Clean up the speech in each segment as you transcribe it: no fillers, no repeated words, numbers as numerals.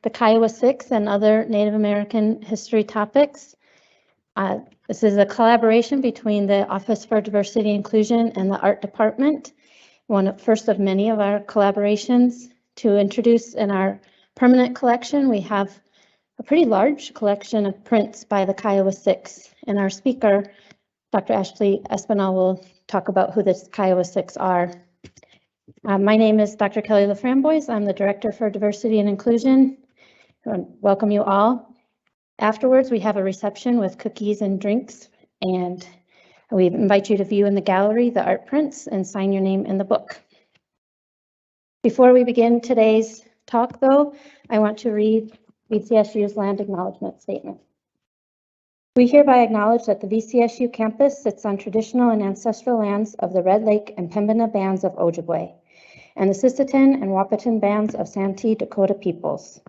the Kiowa Six and other Native American history topics. This is a collaboration between the Office for Diversity and Inclusion and the Art Department, first of many of our collaborations. To introduce in our permanent collection, we have a pretty large collection of prints by the Kiowa Six, and our speaker, Dr. Ashlea Espinal, will talk about who the Kiowa Six are. My name is Dr. Kelly LaFramboise. I'm the Director for Diversity and Inclusion. Welcome you all. Afterwards, we have a reception with cookies and drinks, and we invite you to view in the gallery the art prints and sign your name in the book. Before we begin today's talk, though, I want to read VCSU's land acknowledgement statement. We hereby acknowledge that the VCSU campus sits on traditional and ancestral lands of the Red Lake and Pembina bands of Ojibwe, and the Sisseton and Wahpeton bands of Santee Dakota peoples.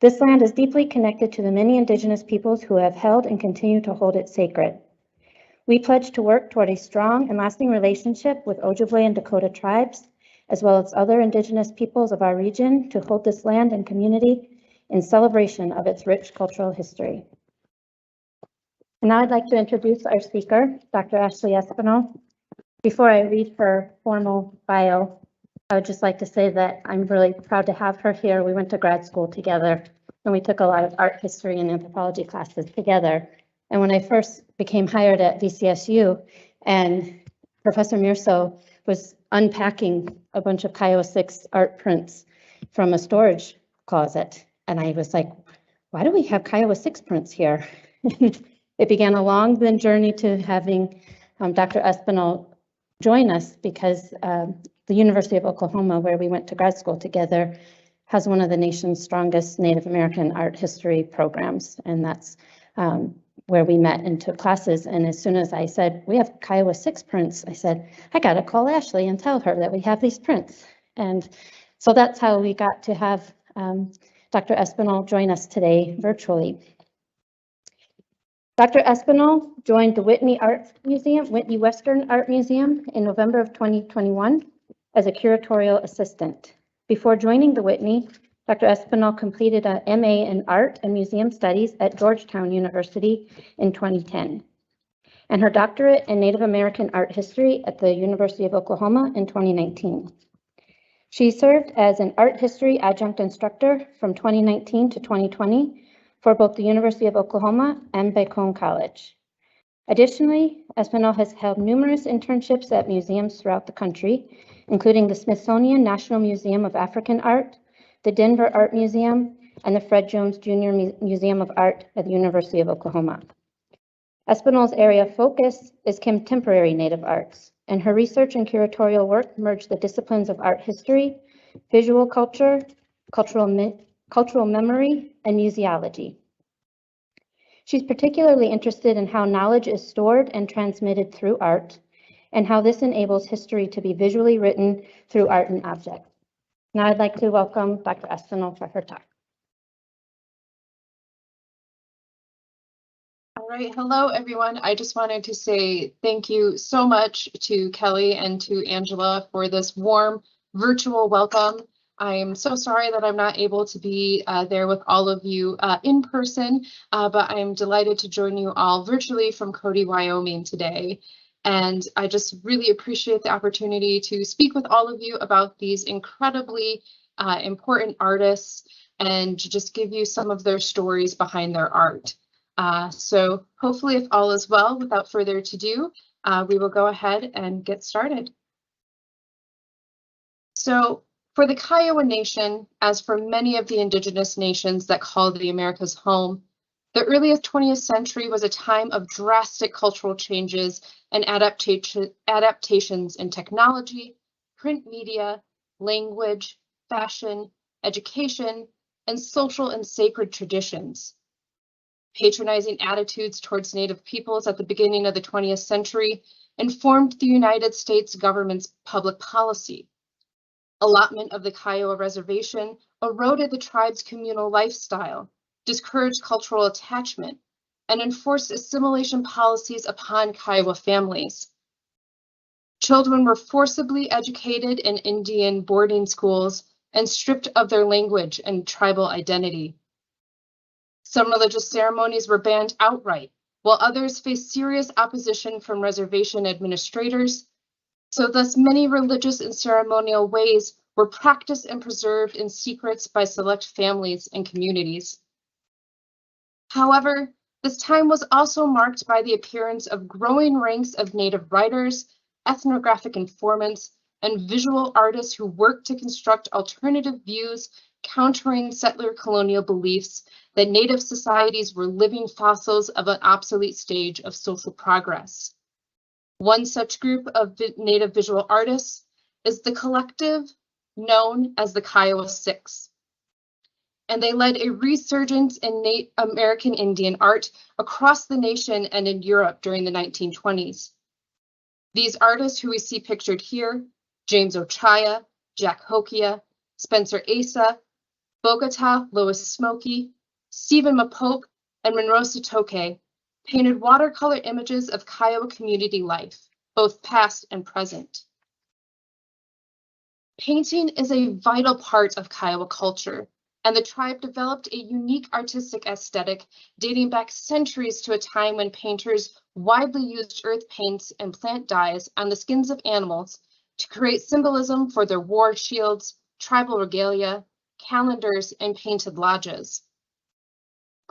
This land is deeply connected to the many Indigenous peoples who have held and continue to hold it sacred. We pledge to work toward a strong and lasting relationship with Ojibwe and Dakota tribes, as well as other Indigenous peoples of our region, to hold this land and community in celebration of its rich cultural history. And now I'd like to introduce our speaker, Dr. Ashlea Espinal. Before I read her formal bio, I would just like to say that I'm really proud to have her here. We went to grad school together, and we took a lot of art history and anthropology classes together. And when I first became hired at VCSU, and Professor Mirso was unpacking a bunch of Kiowa Six art prints from a storage closet, and I was like, why do we have Kiowa Six prints here? It began a long journey to having Dr. Espinal join us, because the University of Oklahoma, where we went to grad school together, has one of the nation's strongest Native American art history programs, and that's where we met and took classes. And as soon as I said, we have Kiowa Six prints, I said, I gotta call Ashlea and tell her that we have these prints. And so that's how we got to have Dr. Espinal join us today virtually. Dr. Espinal joined the Whitney Western Art Museum in November of 2021 as a curatorial assistant. Before joining the Whitney, Dr. Espinal completed a MA in Art and Museum Studies at Georgetown University in 2010, and her doctorate in Native American Art History at the University of Oklahoma in 2019. She served as an art history adjunct instructor from 2019 to 2020 for both the University of Oklahoma and Bacone College. Additionally, Espinal has held numerous internships at museums throughout the country, including the Smithsonian National Museum of African Art, the Denver Art Museum, and the Fred Jones Jr. Museum of Art at the University of Oklahoma. Espinal's area of focus is contemporary Native arts, and her research and curatorial work merge the disciplines of art history, visual culture, cultural memory, and museology. She's particularly interested in how knowledge is stored and transmitted through art, and how this enables history to be visually written through art and objects. Now I'd like to welcome Dr. Espinal for her talk. All right, hello everyone. I just wanted to say thank you so much to Kelly and to Angela for this warm virtual welcome. I am so sorry that I'm not able to be there with all of you in person, but I am delighted to join you all virtually from Cody, Wyoming today. And I just really appreciate the opportunity to speak with all of you about these incredibly important artists and to just give you some of their stories behind their art. So hopefully, if all is well, without further ado, we will go ahead and get started. So for the Kiowa Nation, as for many of the Indigenous nations that call the Americas home, the earliest 20th century was a time of drastic cultural changes and adaptations in technology, print media, language, fashion, education, and social and sacred traditions. Patronizing attitudes towards Native peoples at the beginning of the 20th century informed the United States government's public policy. Allotment of the Kiowa Reservation eroded the tribe's communal lifestyle, discouraged cultural attachment, and enforced assimilation policies upon Kiowa families. Children were forcibly educated in Indian boarding schools and stripped of their language and tribal identity. Some religious ceremonies were banned outright, while others faced serious opposition from reservation administrators. So thus many religious and ceremonial ways were practiced and preserved in secrets by select families and communities. However, this time was also marked by the appearance of growing ranks of Native writers, ethnographic informants, and visual artists who worked to construct alternative views countering settler colonial beliefs that Native societies were living fossils of an obsolete stage of social progress. One such group of Native visual artists is the collective known as the Kiowa Six, and they led a resurgence in Native American Indian art across the nation and in Europe during the 1920s. These artists who we see pictured here, James Ochaya, Jack Hokia, Spencer Asa, Bogota Lois Smokey, Stephen Mapope, and Monroe Sitoke, painted watercolor images of Kiowa community life, both past and present. Painting is a vital part of Kiowa culture, and the tribe developed a unique artistic aesthetic dating back centuries to a time when painters widely used earth paints and plant dyes on the skins of animals to create symbolism for their war shields, tribal regalia, calendars, and painted lodges.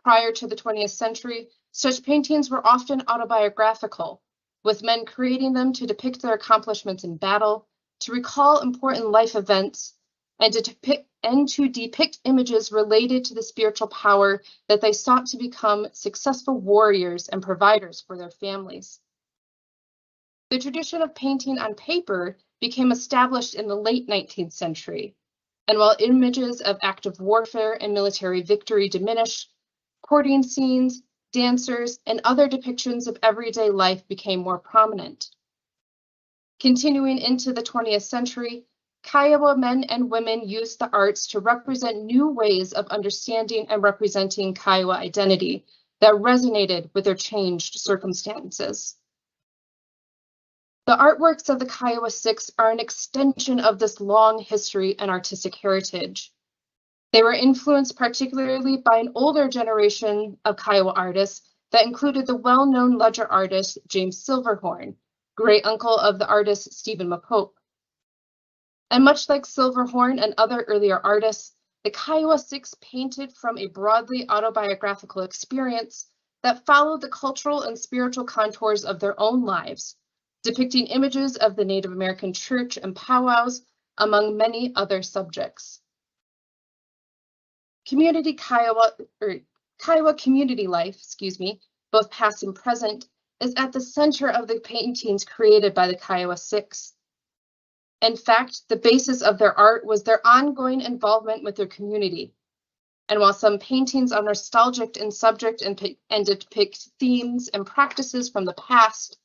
Prior to the 20th century, such paintings were often autobiographical, with men creating them to depict their accomplishments in battle, to recall important life events, and to depict images related to the spiritual power that they sought to become successful warriors and providers for their families. The tradition of painting on paper became established in the late 19th century, and while images of active warfare and military victory diminished, courting scenes, dancers, and other depictions of everyday life became more prominent. Continuing into the 20th century, Kiowa men and women used the arts to represent new ways of understanding and representing Kiowa identity that resonated with their changed circumstances. The artworks of the Kiowa Six are an extension of this long history and artistic heritage. They were influenced particularly by an older generation of Kiowa artists that included the well-known ledger artist James Silverhorn, great uncle of the artist Stephen Mapope. And much like Silverhorn and other earlier artists, the Kiowa Six painted from a broadly autobiographical experience that followed the cultural and spiritual contours of their own lives, depicting images of the Native American church and powwows, among many other subjects. Kiowa community life, both past and present, is at the center of the paintings created by the Kiowa Six. In fact, the basis of their art was their ongoing involvement with their community. And while some paintings are nostalgic in subject and depict themes and practices from the past,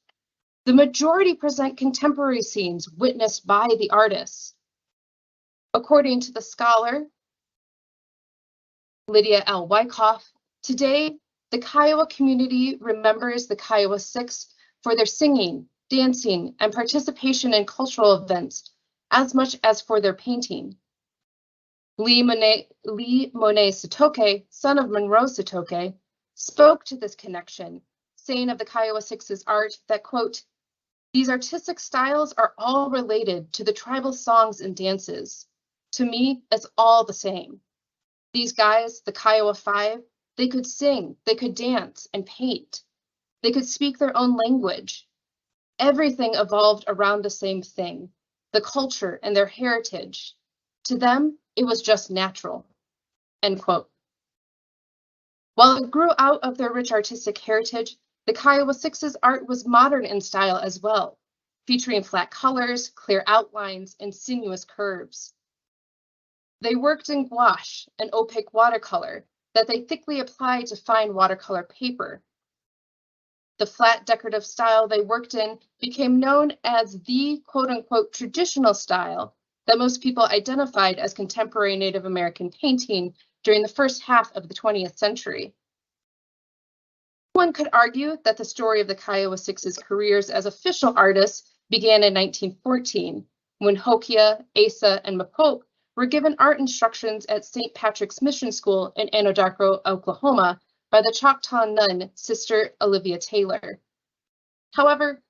the majority present contemporary scenes witnessed by the artists. According to the scholar, Lydia L. Wyckoff, today, the Kiowa community remembers the Kiowa Six for their singing, dancing, and participation in cultural events as much as for their painting. Lee Monet Sitoke, son of Monroe Sitoke, spoke to this connection, saying of the Kiowa Six's art that, quote, "These artistic styles are all related to the tribal songs and dances. To me, it's all the same. These guys, the Kiowa Five, they could sing, they could dance and paint. They could speak their own language. Everything evolved around the same thing, the culture and their heritage. To them, it was just natural," end quote. While it grew out of their rich artistic heritage, the Kiowa Six's art was modern in style as well, featuring flat colors, clear outlines, and sinuous curves. They worked in gouache, an opaque watercolor that they thickly applied to fine watercolor paper. The flat decorative style they worked in became known as the quote-unquote traditional style that most people identified as contemporary Native American painting during the first half of the 20th century. One could argue that the story of the Kiowa Six's careers as official artists began in 1914, when Hokia, Asa, and Mapope were given art instructions at St. Patrick's Mission School in Anadarko, Oklahoma, by the Choctaw nun, Sister Olivia Taylor. However,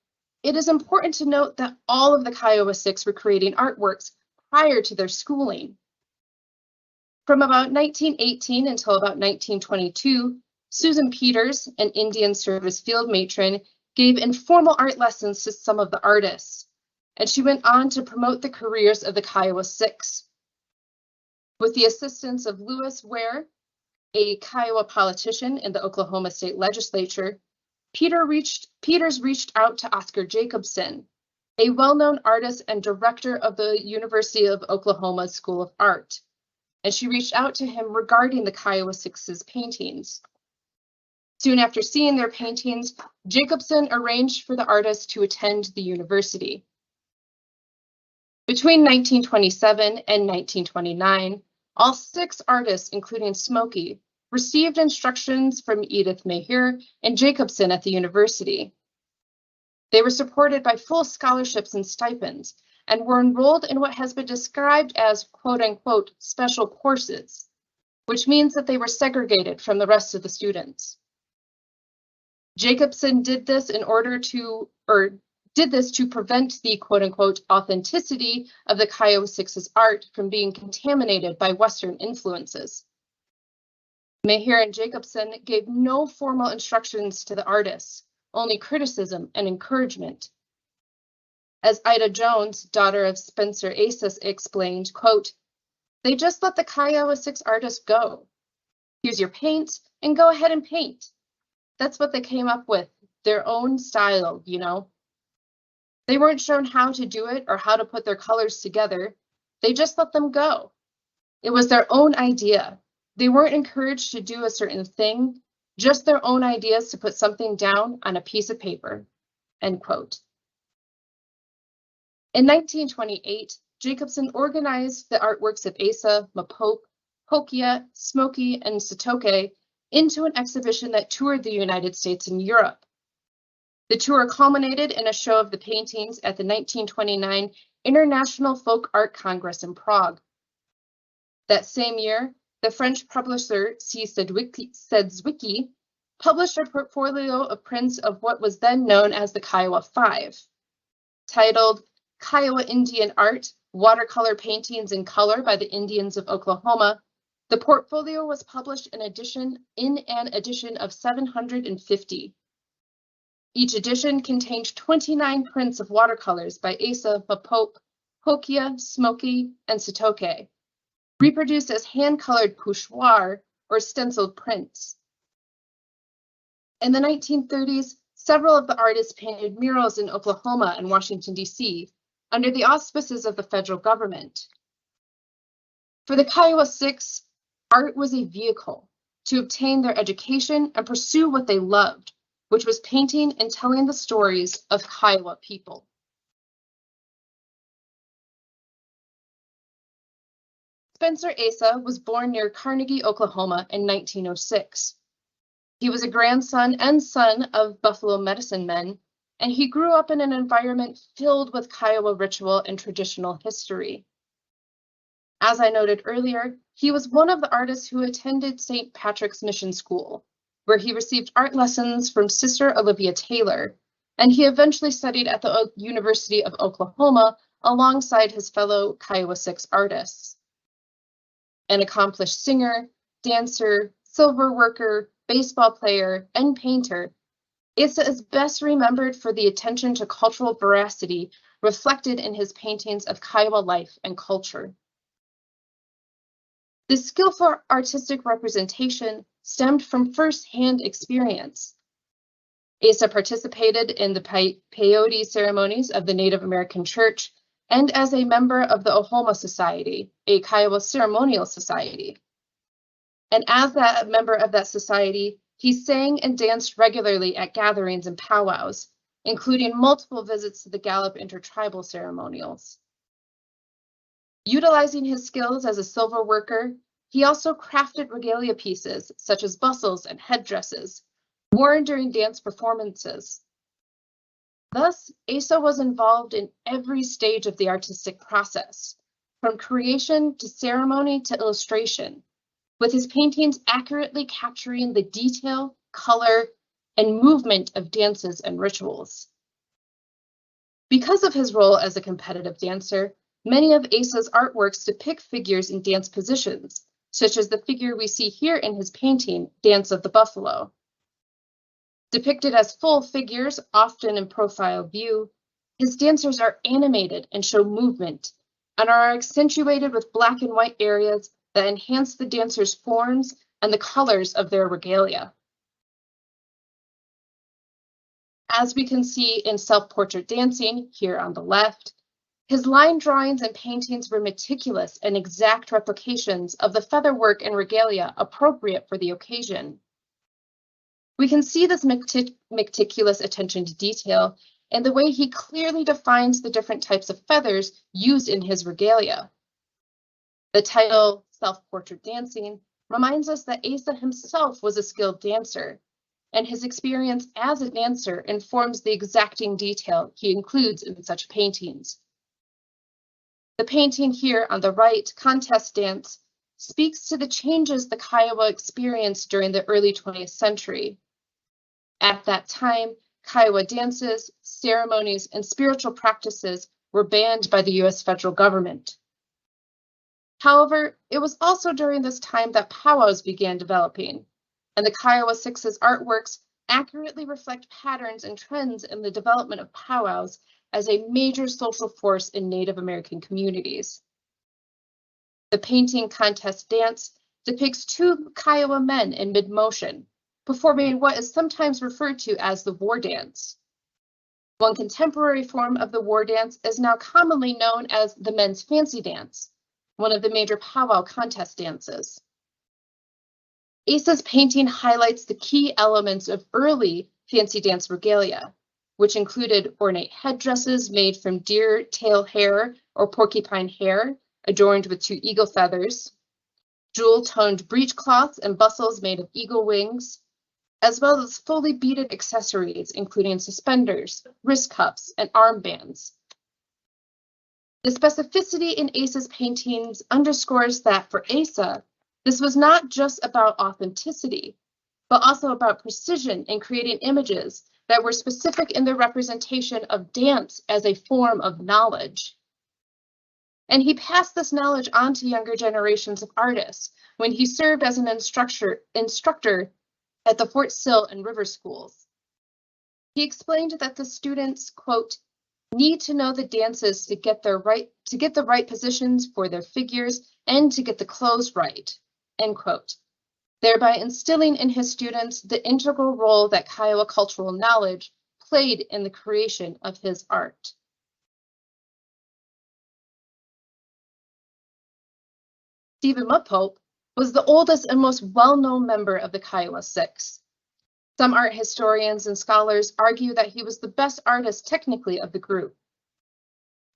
it is important to note that all of the Kiowa Six were creating artworks prior to their schooling. From about 1918 until about 1922, Susan Peters, an Indian Service field matron, gave informal art lessons to some of the artists, and she went on to promote the careers of the Kiowa Six. With the assistance of Lewis Ware, a Kiowa politician in the Oklahoma State Legislature, Peters reached out to Oscar Jacobson, a well-known artist and director of the University of Oklahoma School of Art, and she reached out to him regarding the Kiowa Six's paintings. Soon after seeing their paintings, Jacobson arranged for the artists to attend the university. Between 1927 and 1929, all 6 artists, including Smokey, received instructions from Edith Maher and Jacobson at the university. They were supported by full scholarships and stipends and were enrolled in what has been described as quote-unquote special courses, which means that they were segregated from the rest of the students. Jacobson did this to prevent the quote-unquote authenticity of the Kiowa Six's art from being contaminated by Western influences. Maher and Jacobson gave no formal instructions to the artists, only criticism and encouragement. As Ida Jones, daughter of Spencer Asa, explained, quote, "They just let the Kiowa Six artists go. Here's your paints and go ahead and paint. That's what they came up with, their own style, you know. They weren't shown how to do it or how to put their colors together. They just let them go. It was their own idea. They weren't encouraged to do a certain thing, just their own ideas to put something down on a piece of paper," end quote. In 1928, Jacobson organized the artworks of Asa, Mapope, Hokia, Smokey, and Satoke into an exhibition that toured the United States and Europe. The tour culminated in a show of the paintings at the 1929 International Folk Art Congress in Prague. That same year, the French publisher C. Sedgwicky published a portfolio of prints of what was then known as the Kiowa Five. Titled Kiowa Indian Art, Watercolor Paintings in Color by the Indians of Oklahoma, the portfolio was published in an edition of 750. Each edition contained 29 prints of watercolors by Asa, Mapope, Hokia, Smokey, and Satoke, reproduced as hand-colored pochoir or stenciled prints. In the 1930s, several of the artists painted murals in Oklahoma and Washington, D.C., under the auspices of the federal government. For the Kiowa Six, art was a vehicle to obtain their education and pursue what they loved, which was painting and telling the stories of Kiowa people. Spencer Asa was born near Carnegie, Oklahoma in 1906. He was a grandson and son of Buffalo medicine men, and he grew up in an environment filled with Kiowa ritual and traditional history. As I noted earlier, he was one of the artists who attended St. Patrick's Mission School, where he received art lessons from Sister Olivia Taylor, and he eventually studied at the University of Oklahoma alongside his fellow Kiowa Six artists. An accomplished singer, dancer, silver worker, baseball player, and painter, Asa is best remembered for the attention to cultural veracity reflected in his paintings of Kiowa life and culture. This skillful artistic representation stemmed from first-hand experience. Asa participated in the peyote ceremonies of the Native American Church and as a member of the Ohoma Society, a Kiowa ceremonial society. And as a member of that society, he sang and danced regularly at gatherings and powwows, including multiple visits to the Gallup intertribal ceremonials. Utilizing his skills as a silver worker, he also crafted regalia pieces such as bustles and headdresses, worn during dance performances. Thus, Asa was involved in every stage of the artistic process, from creation to ceremony to illustration, with his paintings accurately capturing the detail, color, and movement of dances and rituals. Because of his role as a competitive dancer, many of Asa's artworks depict figures in dance positions, such as the figure we see here in his painting, Dance of the Buffalo. Depicted as full figures, often in profile view, his dancers are animated and show movement, and are accentuated with black and white areas that enhance the dancers' forms and the colors of their regalia. As we can see in self-portrait dancing, here on the left, his line drawings and paintings were meticulous and exact replications of the featherwork and regalia appropriate for the occasion. We can see this meticulous attention to detail in the way he clearly defines the different types of feathers used in his regalia. The title, Self-Portrait Dancing, reminds us that Asa himself was a skilled dancer, and his experience as a dancer informs the exacting detail he includes in such paintings. The painting here on the right, Contest Dance, speaks to the changes the Kiowa experienced during the early 20th century. At that time, Kiowa dances, ceremonies, and spiritual practices were banned by the US federal government. However, it was also during this time that powwows began developing, and the Kiowa Six's artworks accurately reflect patterns and trends in the development of powwows as a major social force in Native American communities. The painting Contest Dance depicts two Kiowa men in mid-motion, performing what is sometimes referred to as the war dance. One contemporary form of the war dance is now commonly known as the men's fancy dance, one of the major powwow contest dances. Asa's painting highlights the key elements of early fancy dance regalia, which included ornate headdresses made from deer tail hair or porcupine hair, adorned with two eagle feathers, jewel-toned breechcloths and bustles made of eagle wings, as well as fully beaded accessories, including suspenders, wrist cuffs, and armbands. The specificity in Asa's paintings underscores that for Asa, this was not just about authenticity, but also about precision in creating images that were specific in their representation of dance as a form of knowledge. And he passed this knowledge on to younger generations of artists when he served as an instructor at the Fort Sill and River schools. He explained that the students, quote, need to know the dances to get the right positions for their figures and to get the clothes right, end quote, thereby instilling in his students the integral role that Kiowa cultural knowledge played in the creation of his art. Stephen Mopope was the oldest and most well-known member of the Kiowa Six. Some art historians and scholars argue that he was the best artist technically of the group.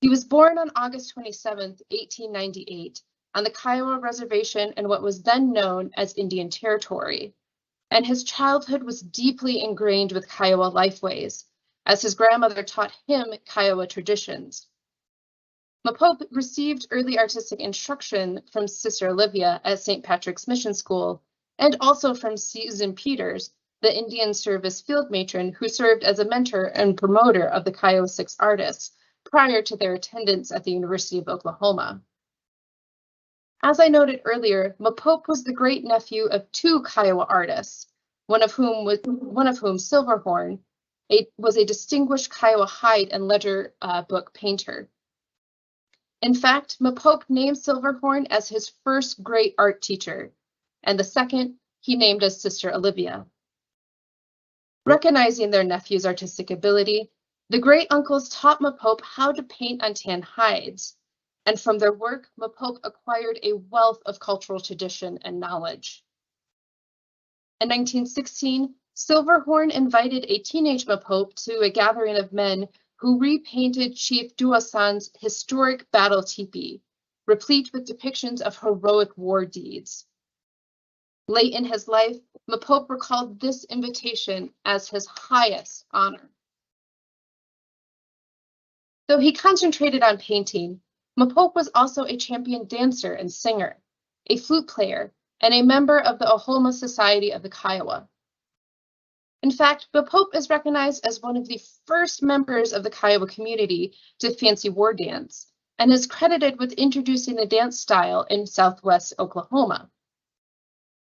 He was born on August 27, 1898, on the Kiowa Reservation in what was then known as Indian Territory, and his childhood was deeply ingrained with Kiowa lifeways, as his grandmother taught him Kiowa traditions. Mopope received early artistic instruction from Sister Olivia at St. Patrick's Mission School, and also from Susan Peters, the Indian Service field matron who served as a mentor and promoter of the Kiowa Six artists prior to their attendance at the University of Oklahoma. As I noted earlier, Mopope was the great nephew of two Kiowa artists, one of whom Silverhorn, was a distinguished Kiowa hide and ledger book painter. In fact, Mopope named Silverhorn as his first great art teacher, and the second he named as Sister Olivia. Recognizing their nephew's artistic ability, the great uncles taught Mopope how to paint on tan hides, and from their work, Mopope acquired a wealth of cultural tradition and knowledge. In 1916, Silverhorn invited a teenage Mopope to a gathering of men who repainted Chief Duasan's historic battle teepee, replete with depictions of heroic war deeds. Late in his life, Mopope recalled this invitation as his highest honor. Though he concentrated on painting, Mapope was also a champion dancer and singer, a flute player, and a member of the Ohlone Society of the Kiowa. In fact, Mapope is recognized as one of the first members of the Kiowa community to fancy war dance, and is credited with introducing the dance style in Southwest Oklahoma.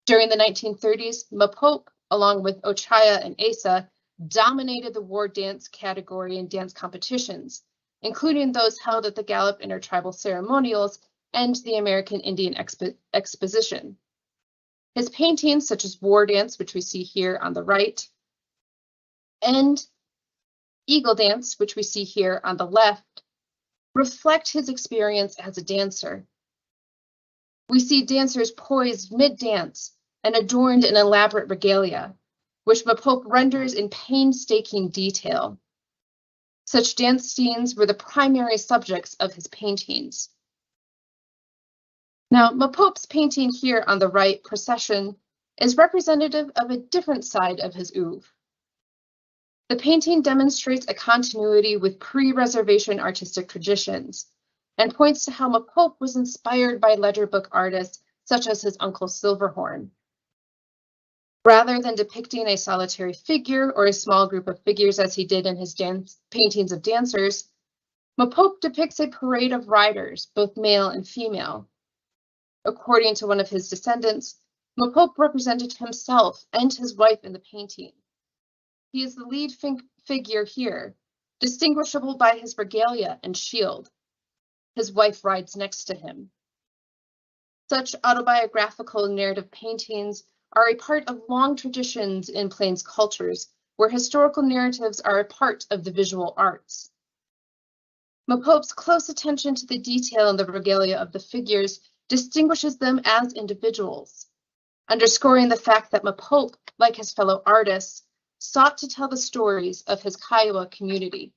During the 1930s, Mapope, along with Ochaya and Asa, dominated the war dance category in dance competitions, including those held at the Gallup Intertribal Ceremonials and the American Indian Exposition. His paintings, such as War Dance, which we see here on the right, and Eagle Dance, which we see here on the left, reflect his experience as a dancer. We see dancers poised mid-dance and adorned in elaborate regalia, which Mapope renders in painstaking detail. Such dance scenes were the primary subjects of his paintings. Now, Mapope's painting here on the right, Procession, is representative of a different side of his oeuvre. The painting demonstrates a continuity with pre-reservation artistic traditions and points to how Mapope was inspired by ledger book artists such as his uncle Silverhorn. Rather than depicting a solitary figure or a small group of figures as he did in his paintings of dancers, Mapope depicts a parade of riders, both male and female. According to one of his descendants, Mapope represented himself and his wife in the painting. He is the lead figure here, distinguishable by his regalia and shield. His wife rides next to him. Such autobiographical narrative paintings are a part of long traditions in Plains cultures, where historical narratives are a part of the visual arts. Mapope's close attention to the detail in the regalia of the figures distinguishes them as individuals, underscoring the fact that Mapope, like his fellow artists, sought to tell the stories of his Kiowa community.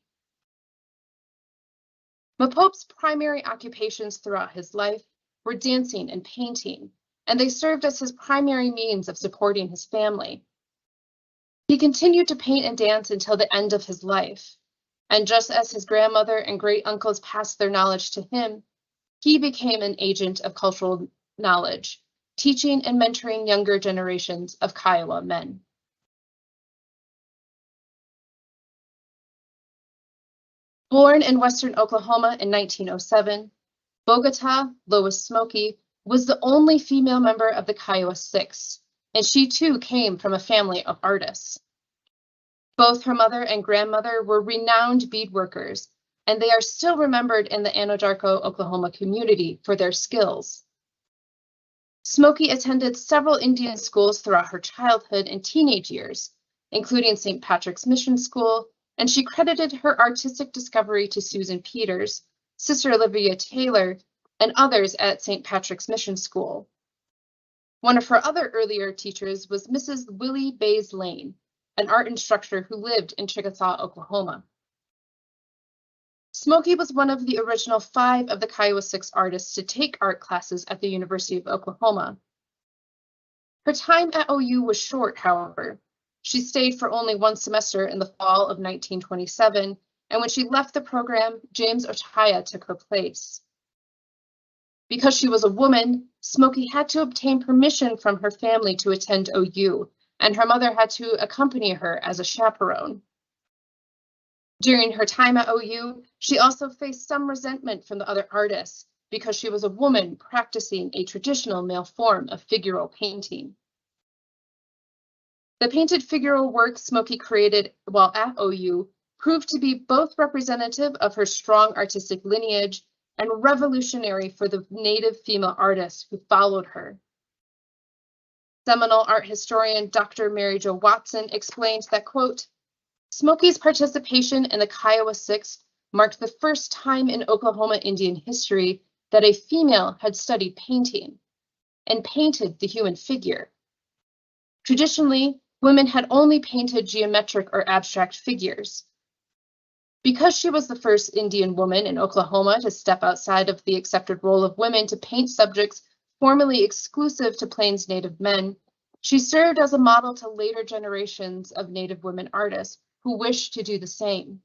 Mapope's primary occupations throughout his life were dancing and painting, and they served as his primary means of supporting his family. He continued to paint and dance until the end of his life, and just as his grandmother and great uncles passed their knowledge to him, he became an agent of cultural knowledge, teaching and mentoring younger generations of Kiowa men. Born in western Oklahoma in 1907, Bogota Lois Smokey was the only female member of the Kiowa Six, and she too came from a family of artists. Both her mother and grandmother were renowned bead workers, and they are still remembered in the Anadarko, Oklahoma community for their skills. Smokey attended several Indian schools throughout her childhood and teenage years, including St. Patrick's Mission School, and she credited her artistic discovery to Susan Peters, Sister Olivia Taylor, and others at St. Patrick's Mission School. One of her other earlier teachers was Mrs. Willie Bays Lane, an art instructor who lived in Chickasaw, Oklahoma. Smokey was one of the original 5 of the Kiowa Six artists to take art classes at the University of Oklahoma. Her time at OU was short, however. She stayed for only 1 semester in the fall of 1927, and when she left the program, James Ochaya took her place. Because she was a woman, Smokey had to obtain permission from her family to attend OU, and her mother had to accompany her as a chaperone. During her time at OU, she also faced some resentment from the other artists because she was a woman practicing a traditional male form of figural painting. The painted figural work Smokey created while at OU proved to be both representative of her strong artistic lineage and revolutionary for the Native female artists who followed her. Seminole art historian Dr. Mary Jo Watson explained that, quote, Smokey's participation in the Kiowa Six marked the first time in Oklahoma Indian history that a female had studied painting and painted the human figure. Traditionally, women had only painted geometric or abstract figures. Because she was the first Indian woman in Oklahoma to step outside of the accepted role of women to paint subjects formerly exclusive to Plains Native men, she served as a model to later generations of Native women artists who wished to do the same.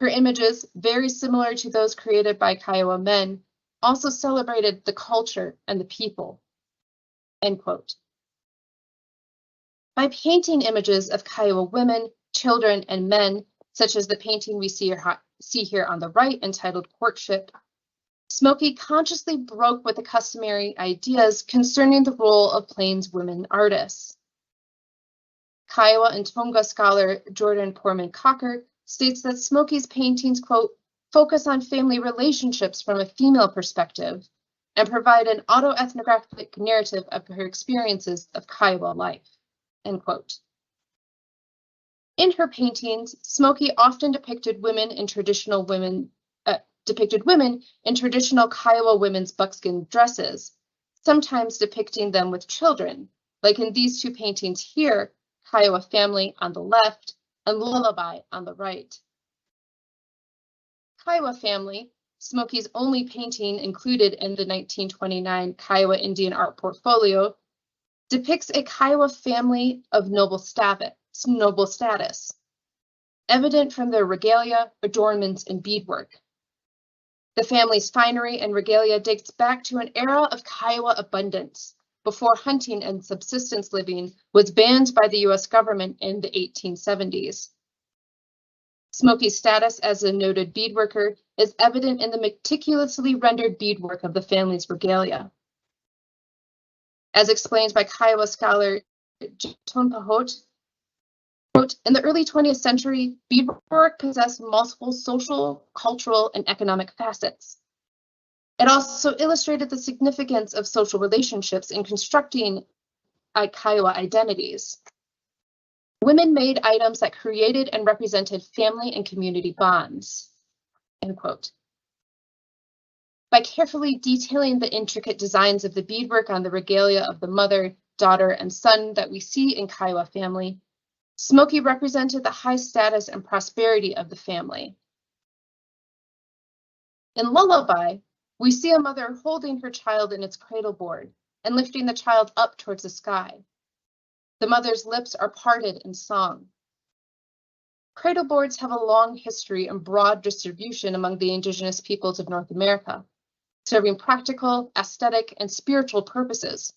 Her images, very similar to those created by Kiowa men, also celebrated the culture and the people." End quote. By painting images of Kiowa women, children, and men, such as the painting we see here on the right entitled Courtship, Smokey consciously broke with the customary ideas concerning the role of Plains women artists. Kiowa and Tonga scholar Jordan Porman-Cocker states that Smokey's paintings, quote, "focus on family relationships from a female perspective and provide an autoethnographic narrative of her experiences of Kiowa life," end quote. In her paintings, Smokey often depicted women in traditional Kiowa women's buckskin dresses, sometimes depicting them with children, like in these two paintings here, Kiowa Family on the left and Lullaby on the right. Kiowa Family, Smokey's only painting included in the 1929 Kiowa Indian Art Portfolio, depicts a Kiowa family of noble status, evident from their regalia, adornments, and beadwork. The family's finery and regalia dates back to an era of Kiowa abundance, before hunting and subsistence living was banned by the US government in the 1870s. Smokey's status as a noted beadworker is evident in the meticulously rendered beadwork of the family's regalia. As explained by Kiowa scholar Ton Pahot, quote, "In the early 20th century, beadwork possessed multiple social, cultural, and economic facets. It also illustrated the significance of social relationships in constructing Kiowa identities. Women made items that created and represented family and community bonds," end quote. By carefully detailing the intricate designs of the beadwork on the regalia of the mother, daughter, and son that we see in Kiowa Family, Smokey represented the high status and prosperity of the family. In Lullaby, we see a mother holding her child in its cradle board and lifting the child up towards the sky. The mother's lips are parted in song. Cradle boards have a long history and broad distribution among the indigenous peoples of North America, serving practical, aesthetic, and spiritual purposes.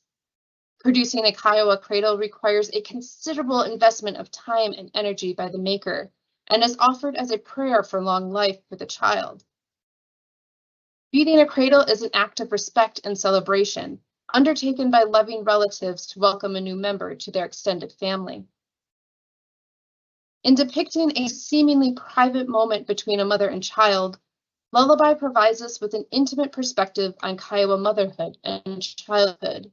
Producing a Kiowa cradle requires a considerable investment of time and energy by the maker and is offered as a prayer for long life for the child. Beating a cradle is an act of respect and celebration, undertaken by loving relatives to welcome a new member to their extended family. In depicting a seemingly private moment between a mother and child, Lullaby provides us with an intimate perspective on Kiowa motherhood and childhood.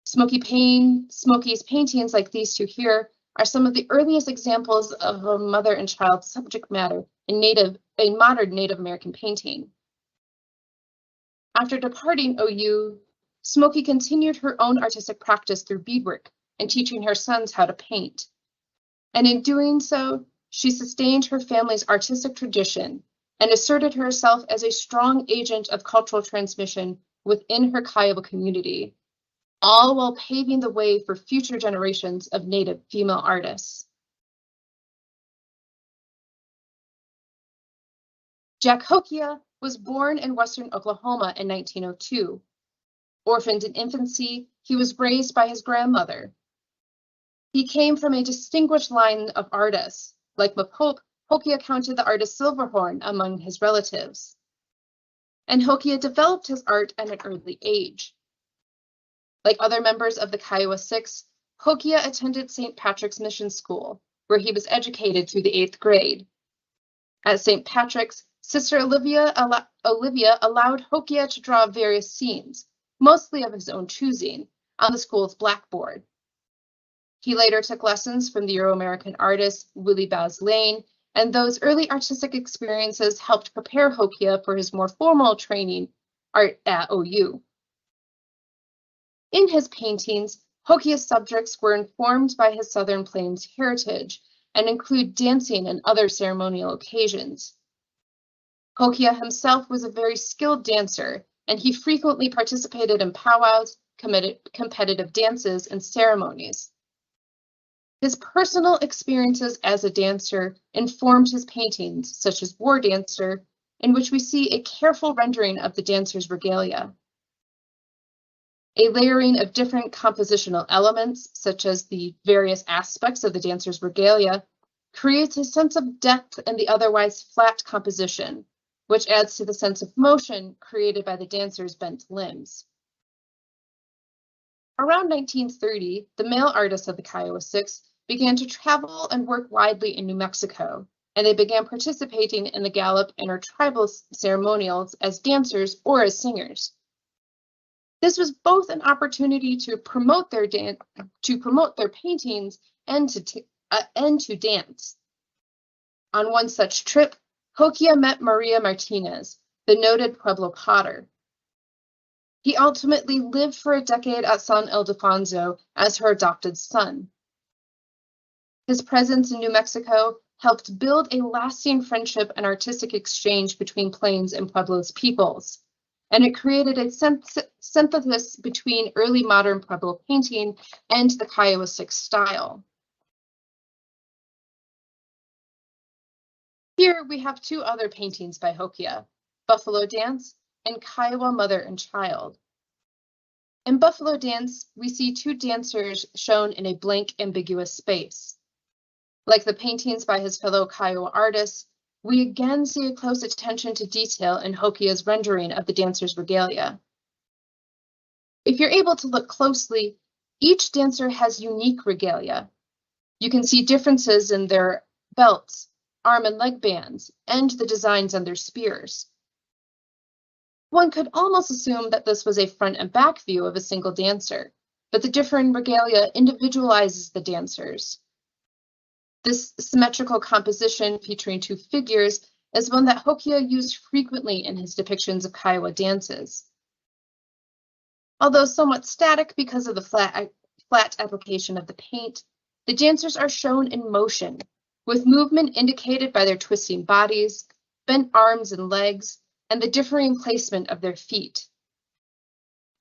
Smokey's paintings, like these two here, are some of the earliest examples of a mother and child subject matter in modern Native American painting. After departing OU, Smokey continued her own artistic practice through beadwork and teaching her sons how to paint. And in doing so, she sustained her family's artistic tradition and asserted herself as a strong agent of cultural transmission within her Kiowa community, all while paving the way for future generations of Native female artists. Jack Hokia was born in western Oklahoma in 1902. Orphaned in infancy, he was raised by his grandmother. He came from a distinguished line of artists. Like McPope, Hokia counted the artist Silverhorn among his relatives. And Hokia developed his art at an early age. Like other members of the Kiowa Six, Hokia attended St. Patrick's Mission School, where he was educated through the 8th grade. At St. Patrick's, Sister Olivia allowed Hokia to draw various scenes, mostly of his own choosing, on the school's blackboard. He later took lessons from the Euro-American artist Willie Baz Lane, and those early artistic experiences helped prepare Hokia for his more formal training art at OU. In his paintings, Hokia's subjects were informed by his Southern Plains heritage and include dancing and other ceremonial occasions. Hokia himself was a very skilled dancer, and he frequently participated in powwows, competitive dances, and ceremonies. His personal experiences as a dancer informed his paintings, such as War Dancer, in which we see a careful rendering of the dancer's regalia. A layering of different compositional elements, such as the various aspects of the dancer's regalia, creates a sense of depth in the otherwise flat composition, which adds to the sense of motion created by the dancer's bent limbs. Around 1930, the male artists of the Kiowa Six began to travel and work widely in New Mexico, and they began participating in the Gallup intertribal ceremonials as dancers or as singers. This was both an opportunity to promote their paintings and to dance. On one such trip, Hokia met Maria Martinez, the noted Pueblo potter. He ultimately lived for a decade at San Ildefonso as her adopted son. His presence in New Mexico helped build a lasting friendship and artistic exchange between Plains and Pueblo's peoples, and it created a synthesis between early modern Pueblo painting and the Kiowa Six style. Here we have two other paintings by Hokia, Buffalo Dance and Kiowa Mother and Child. In Buffalo Dance, we see two dancers shown in a blank, ambiguous space. Like the paintings by his fellow Kiowa artists, we again see a close attention to detail in Hokia's rendering of the dancer's regalia. If you're able to look closely, each dancer has unique regalia. You can see differences in their belts, arm and leg bands, and the designs on their spears. One could almost assume that this was a front and back view of a single dancer, but the different regalia individualizes the dancers. This symmetrical composition featuring two figures is one that Hokia used frequently in his depictions of Kiowa dances. Although somewhat static because of the flat application of the paint, the dancers are shown in motion, with movement indicated by their twisting bodies, bent arms and legs, and the differing placement of their feet.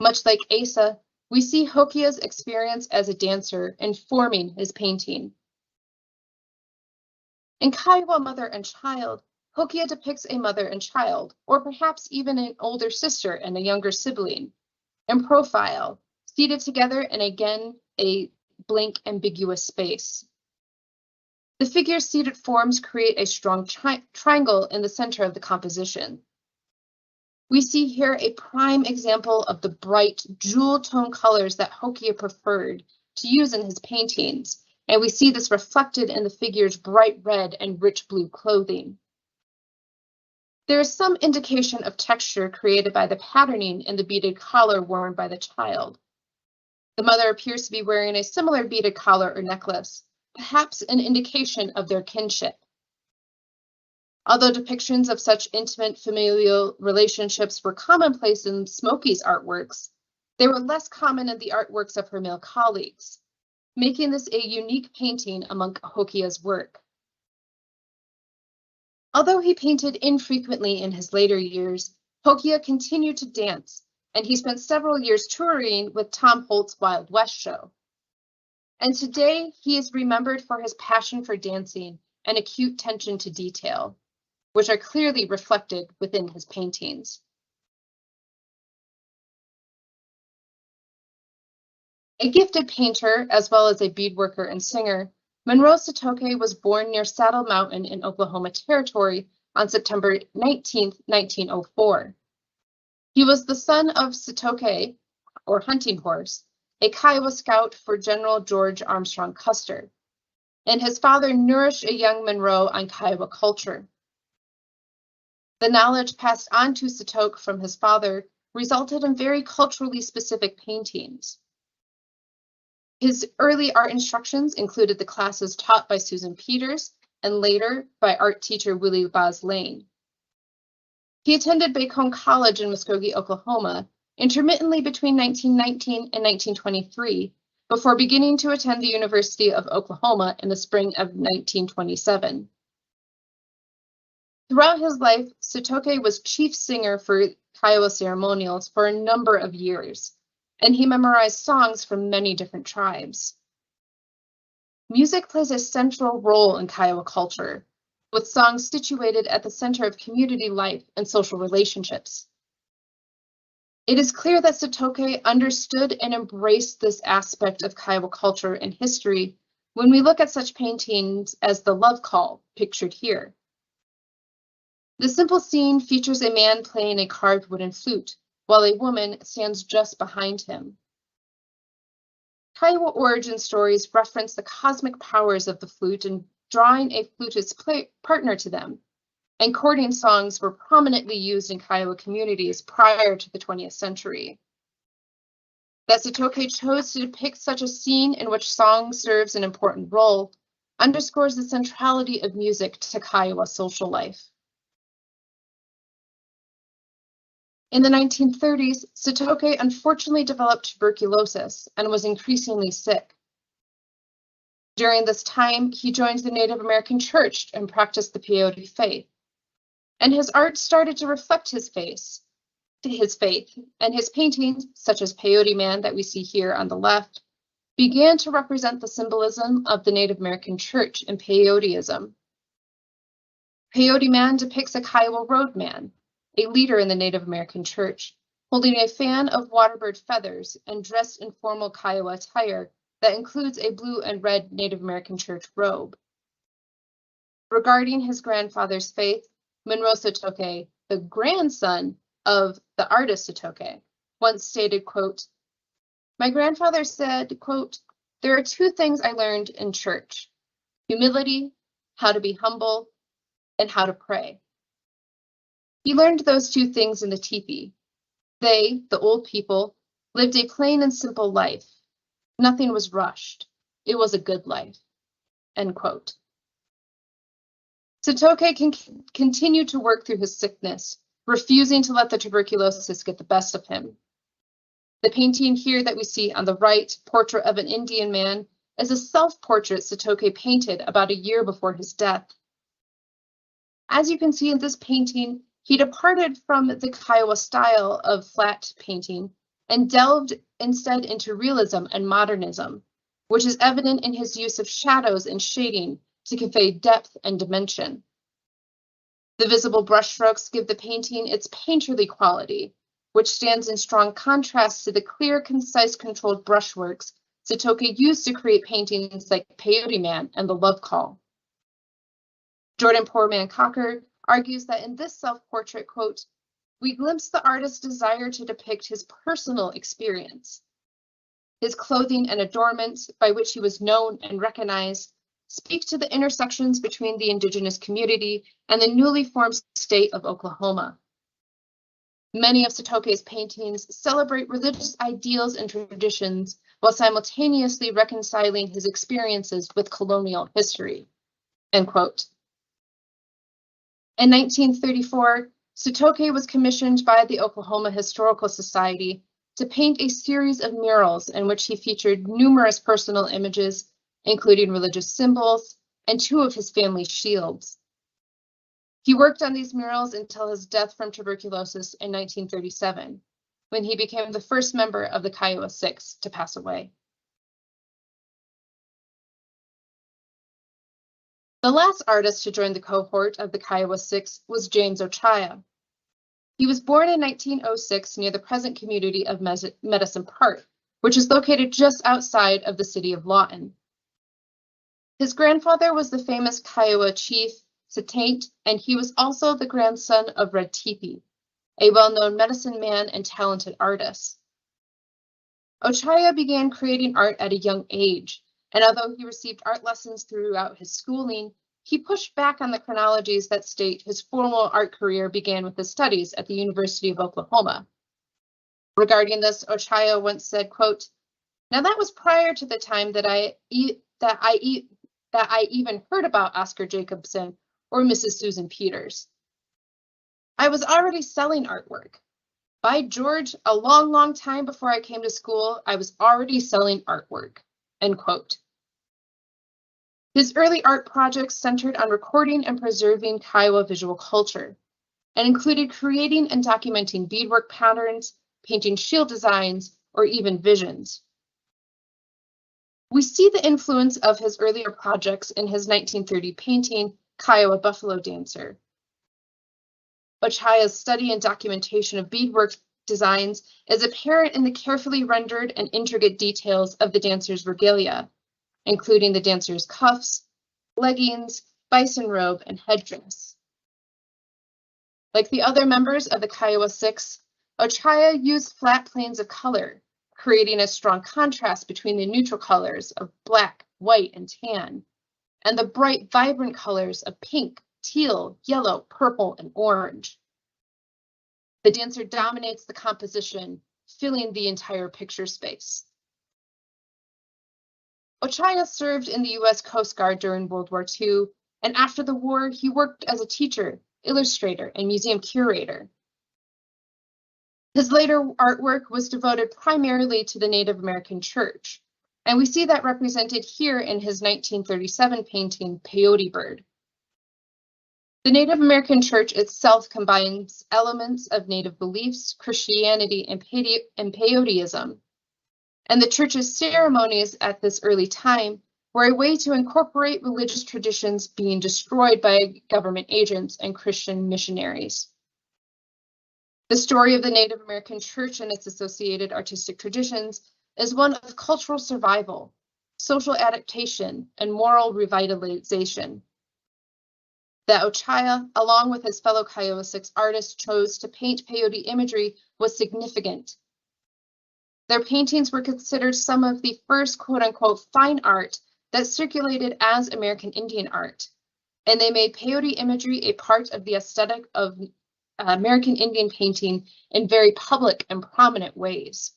Much like Asa, we see Hokia's experience as a dancer informing his painting. In Kiowa Mother and Child, Hokia depicts a mother and child, or perhaps even an older sister and a younger sibling, in profile, seated together in again a blank, ambiguous space. The figure's seated forms create a strong triangle in the center of the composition. We see here a prime example of the bright, jewel tone colors that Hokia preferred to use in his paintings, and we see this reflected in the figure's bright red and rich blue clothing. There is some indication of texture created by the patterning in the beaded collar worn by the child. The mother appears to be wearing a similar beaded collar or necklace, perhaps an indication of their kinship. Although depictions of such intimate familial relationships were commonplace in Smokey's artworks, they were less common in the artworks of her male colleagues, making this a unique painting among Hokia's work. Although he painted infrequently in his later years, Hokia continued to dance, and he spent several years touring with Tom Holt's Wild West show. And today, he is remembered for his passion for dancing and acute attention to detail, which are clearly reflected within his paintings. A gifted painter, as well as a beadworker and singer, Monroe Sitoke was born near Saddle Mountain in Oklahoma Territory on September 19, 1904. He was the son of Sitoke, or Hunting Horse, a Kiowa scout for General George Armstrong Custer, and his father nourished a young Monroe on Kiowa culture. The knowledge passed on to Sitoke from his father resulted in very culturally specific paintings. His early art instructions included the classes taught by Susan Peters and later by art teacher Willie Boz Lane. He attended Bacone College in Muskogee, Oklahoma, intermittently between 1919 and 1923, before beginning to attend the University of Oklahoma in the spring of 1927. Throughout his life, Sitoke was chief singer for Kiowa ceremonials for a number of years, and he memorized songs from many different tribes. music plays a central role in Kiowa culture, with songs situated at the center of community life and social relationships. It is clear that Sitoke understood and embraced this aspect of Kiowa culture and history when we look at such paintings as the Love Call, pictured here. The simple scene features a man playing a carved wooden flute, while a woman stands just behind him. Kiowa origin stories reference the cosmic powers of the flute and drawing a flutist partner to them, and courting songs were prominently used in Kiowa communities prior to the 20th century. That Sitoke chose to depict such a scene in which song serves an important role underscores the centrality of music to Kiowa social life. In the 1930s, Sitoke unfortunately developed tuberculosis and was increasingly sick. During this time, he joined the Native American Church and practiced the peyote faith. And his art started to reflect his faith, and his paintings, such as Peyote Man that we see here on the left, began to represent the symbolism of the Native American Church and peyoteism. Peyote Man depicts a Kiowa roadman, a leader in the Native American Church, holding a fan of waterbird feathers and dressed in formal Kiowa attire that includes a blue and red Native American Church robe. Regarding his grandfather's faith, Monroe Sitoke, the grandson of the artist Sitoke, once stated, quote, "My grandfather said, quote, there are two things I learned in church: humility, how to be humble, and how to pray." He learned those two things in the teepee. They, the old people, lived a plain and simple life. Nothing was rushed. It was a good life, end quote. Sitoke continued to work through his sickness, refusing to let the tuberculosis get the best of him. The painting here that we see on the right, Portrait of an Indian Man, is a self-portrait Sitoke painted about a year before his death. As you can see in this painting, he departed from the Kiowa style of flat painting and delved instead into realism and modernism, which is evident in his use of shadows and shading to convey depth and dimension. The visible brushstrokes give the painting its painterly quality, which stands in strong contrast to the clear, concise, controlled brushworks Sitoke used to create paintings like Peyote Man and The Love Call. Jordan Poorman Cocker argues that in this self-portrait, quote, "We glimpse the artist's desire to depict his personal experience. His clothing and adornments, by which he was known and recognized, speak to the intersections between the Indigenous community and the newly formed state of Oklahoma. Many of Sitoke's paintings celebrate religious ideals and traditions while simultaneously reconciling his experiences with colonial history," end quote. In 1934, Sitoke was commissioned by the Oklahoma Historical Society to paint a series of murals in which he featured numerous personal images, including religious symbols and two of his family's shields. He worked on these murals until his death from tuberculosis in 1937, when he became the first member of the Kiowa Six to pass away. The last artist to join the cohort of the Kiowa Six was James Ochaya. He was born in 1906 near the present community of Medicine Park, which is located just outside of the city of Lawton. His grandfather was the famous Kiowa chief Sitaint, and he was also the grandson of Red Teepee, a well-known medicine man and talented artist. Ochaya began creating art at a young age, and although he received art lessons throughout his schooling, he pushed back on the chronologies that state his formal art career began with his studies at the University of Oklahoma. Regarding this, Ochaya once said, quote, "Now that was prior to the time that I even heard about Oscar Jacobson or Mrs. Susan Peters. I was already selling artwork. By George, a long, long time before I came to school, I was already selling artwork," end quote. His early art projects centered on recording and preserving Kiowa visual culture, and included creating and documenting beadwork patterns, painting shield designs, or even visions. We see the influence of his earlier projects in his 1930 painting, Kiowa Buffalo Dancer. Ochaya's study and documentation of beadwork designs is apparent in the carefully rendered and intricate details of the dancer's regalia, including the dancer's cuffs, leggings, bison robe, and headdress. Like the other members of the Kiowa Six, Ochaya used flat planes of color, creating a strong contrast between the neutral colors of black, white, and tan, and the bright, vibrant colors of pink, teal, yellow, purple, and orange. The dancer dominates the composition, filling the entire picture space. Ochaya served in the U.S. Coast Guard during World War II, and after the war, he worked as a teacher, illustrator, and museum curator. His later artwork was devoted primarily to the Native American church, and we see that represented here in his 1937 painting, Peyote Bird. The Native American church itself combines elements of Native beliefs, Christianity, and peyoteism. And the church's ceremonies at this early time were a way to incorporate religious traditions being destroyed by government agents and Christian missionaries. The story of the Native American church and its associated artistic traditions is one of cultural survival, social adaptation, and moral revitalization. That Ochaya, along with his fellow Kiowa Six artists, chose to paint peyote imagery was significant. Their paintings were considered some of the first quote-unquote fine art that circulated as American Indian art, and they made peyote imagery a part of the aesthetic of American Indian painting in very public and prominent ways.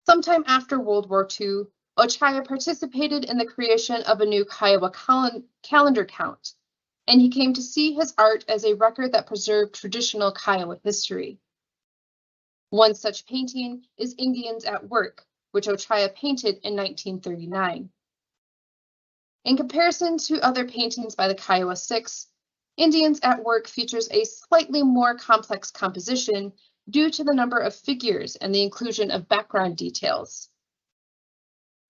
Sometime after World War II, Ochaya participated in the creation of a new Kiowa calendar count, and he came to see his art as a record that preserved traditional Kiowa history. One such painting is Indians at Work, which Ochaya painted in 1939. In comparison to other paintings by the Kiowa Six, Indians at Work features a slightly more complex composition due to the number of figures and the inclusion of background details.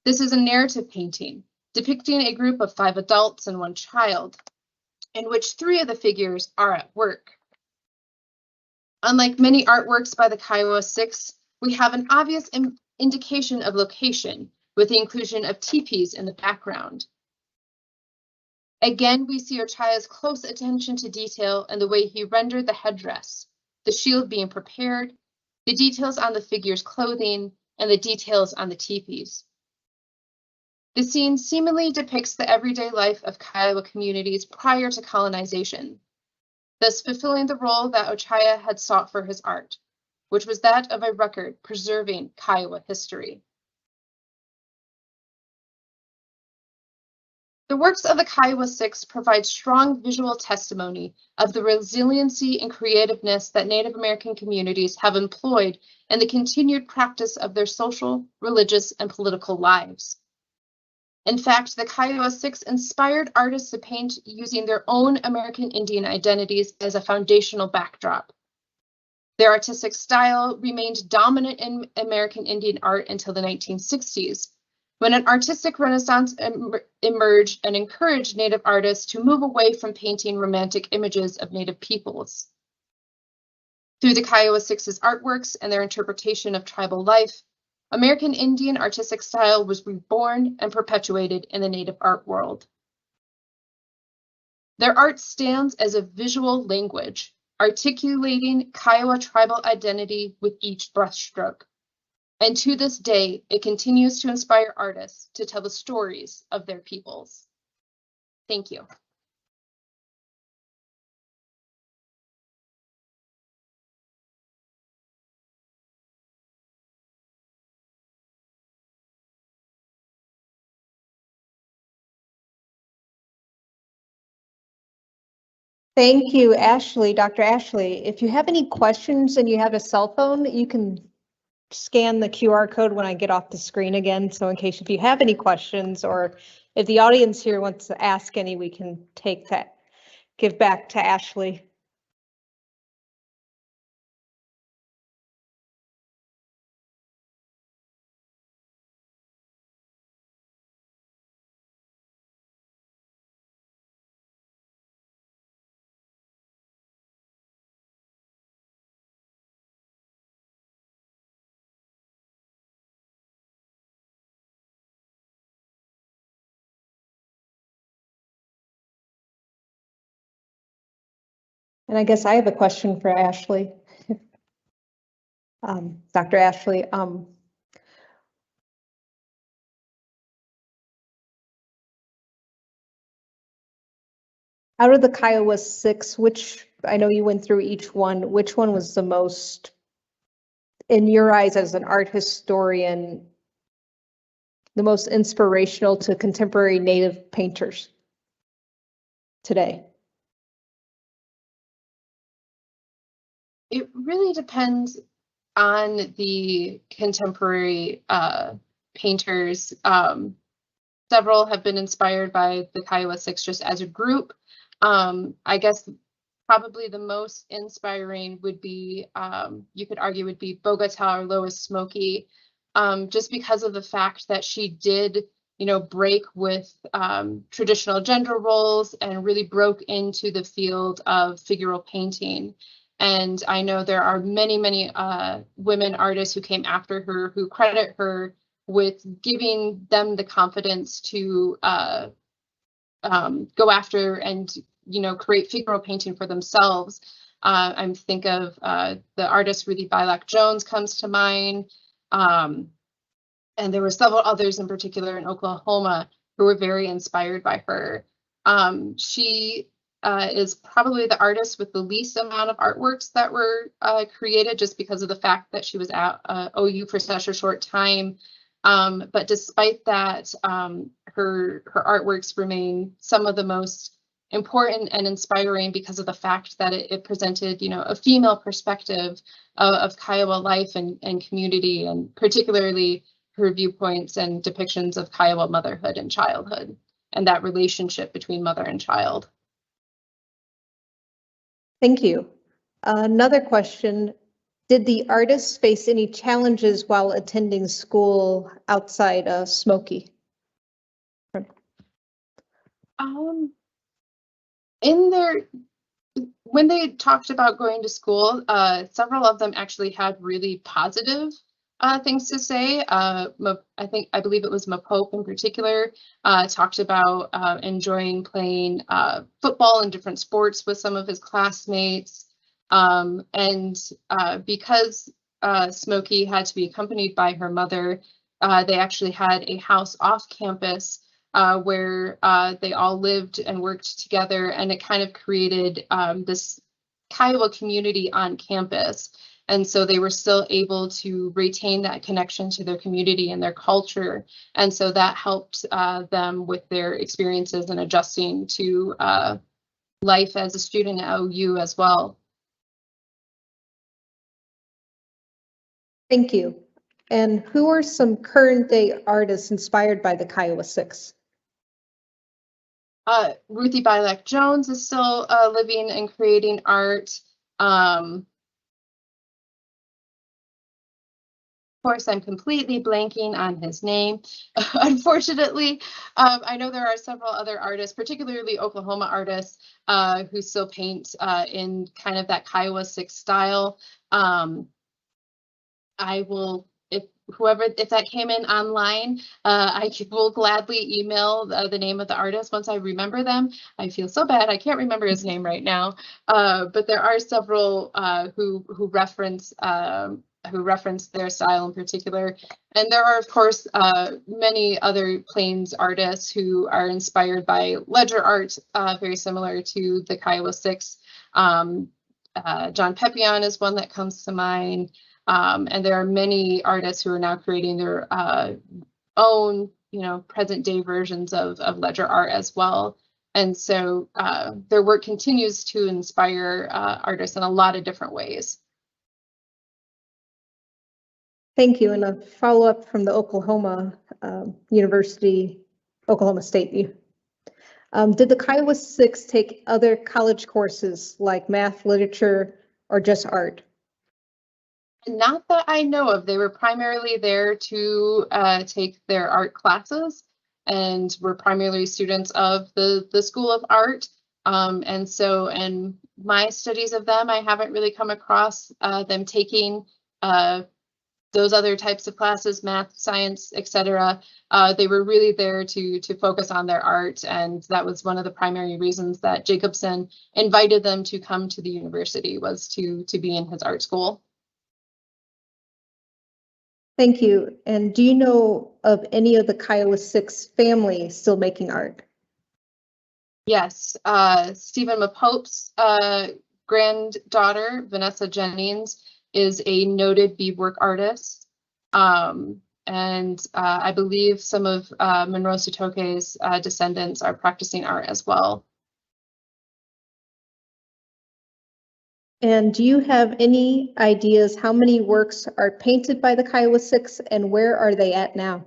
This is a narrative painting depicting a group of 5 adults and 1 child, in which 3 of the figures are at work. Unlike many artworks by the Kiowa Six, we have an obvious indication of location with the inclusion of teepees in the background. Again, we see Ochaya's close attention to detail and the way he rendered the headdress, the shield being prepared, the details on the figure's clothing, and the details on the teepees. The scene seemingly depicts the everyday life of Kiowa communities prior to colonization, thus fulfilling the role that Ochaya had sought for his art, which was that of a record preserving Kiowa history. The works of the Kiowa Six provide strong visual testimony of the resiliency and creativeness that Native American communities have employed in the continued practice of their social, religious, and political lives. In fact, the Kiowa Six inspired artists to paint using their own American Indian identities as a foundational backdrop. Their artistic style remained dominant in American Indian art until the 1960s, when an artistic renaissance emerged and encouraged Native artists to move away from painting romantic images of Native peoples. Through the Kiowa Six's artworks and their interpretation of tribal life, American Indian artistic style was reborn and perpetuated in the Native art world. Their art stands as a visual language, articulating Kiowa tribal identity with each brushstroke. And to this day, it continues to inspire artists to tell the stories of their peoples. Thank you. Thank you, Ashley, Dr. Ashley. If you have any questions and you have a cell phone, you can scan the QR code when I get off the screen again. So in case if you have any questions or if the audience here wants to ask any, we can take that, give back to Ashley. And I guess I have a question for Ashley. Dr. Ashley, out of the Kiowa Six, which, I know you went through each one, which one was the most, in your eyes as an art historian, the most inspirational to contemporary Native painters today? It really depends on the contemporary painters. Several have been inspired by the Kiowa Six just as a group. I guess probably the most inspiring would be, you could argue would be Bogota or Lois Smokey, just because of the fact that she did, break with traditional gender roles and really broke into the field of figural painting. And I know there are many, many women artists who came after her who credit her with giving them the confidence to go after and create figural painting for themselves. I think of the artist Ruthie Bylock Jones comes to mind, and there were several others in particular in Oklahoma who were very inspired by her. She is probably the artist with the least amount of artworks that were created, just because of the fact that she was at OU for such a short time. But despite that, her artworks remain some of the most important and inspiring because of the fact that it presented, a female perspective of Kiowa life and community, and particularly her viewpoints and depictions of Kiowa motherhood and childhood, and that relationship between mother and child. Thank you. Another question. Did the artists face any challenges while attending school outside of Smoky? When they talked about going to school, several of them actually had really positive things to say. I believe it was Mapope in particular, talked about enjoying playing football and different sports with some of his classmates. And because Smokey had to be accompanied by her mother, they actually had a house off campus where they all lived and worked together, and it kind of created this Kiowa community on campus. And so they were still able to retain that connection to their community and their culture. And so that helped them with their experiences and adjusting to life as a student at OU as well. Thank you. And who are some current day artists inspired by the Kiowa Six? Ruthie Bylock Jones is still living and creating art. Of course, I'm completely blanking on his name. Unfortunately, I know there are several other artists, particularly Oklahoma artists, who still paint in kind of that Kiowa Six style. I will, if that came in online, I will gladly email the name of the artist once I remember them. I feel so bad, I can't remember his name right now. But there are several who reference their style in particular. And there are, of course, many other Plains artists who are inspired by ledger art, very similar to the Kiowa Six. John Pepion is one that comes to mind. And there are many artists who are now creating their own, present day versions of ledger art as well. And so their work continues to inspire artists in a lot of different ways. Thank you. And a follow-up from the Oklahoma Oklahoma State. Did the Kiowa Six take other college courses like math, literature, or just art? Not that I know of. They were primarily there to take their art classes, and were primarily students of the School of Art. And so in my studies of them, I haven't really come across them taking the those other types of classes, math, science, etc. They were really there to focus on their art, and that was one of the primary reasons that Jacobson invited them to come to the university, was to be in his art school. Thank you. And do you know of any of the Kiowa Six family still making art? Yes, Stephen McPope's granddaughter, Vanessa Jennings, is a noted beadwork artist. And I believe some of Monroe Sitoke's descendants are practicing art as well. And do you have any ideas how many works are painted by the Kiowa Six and where are they at now?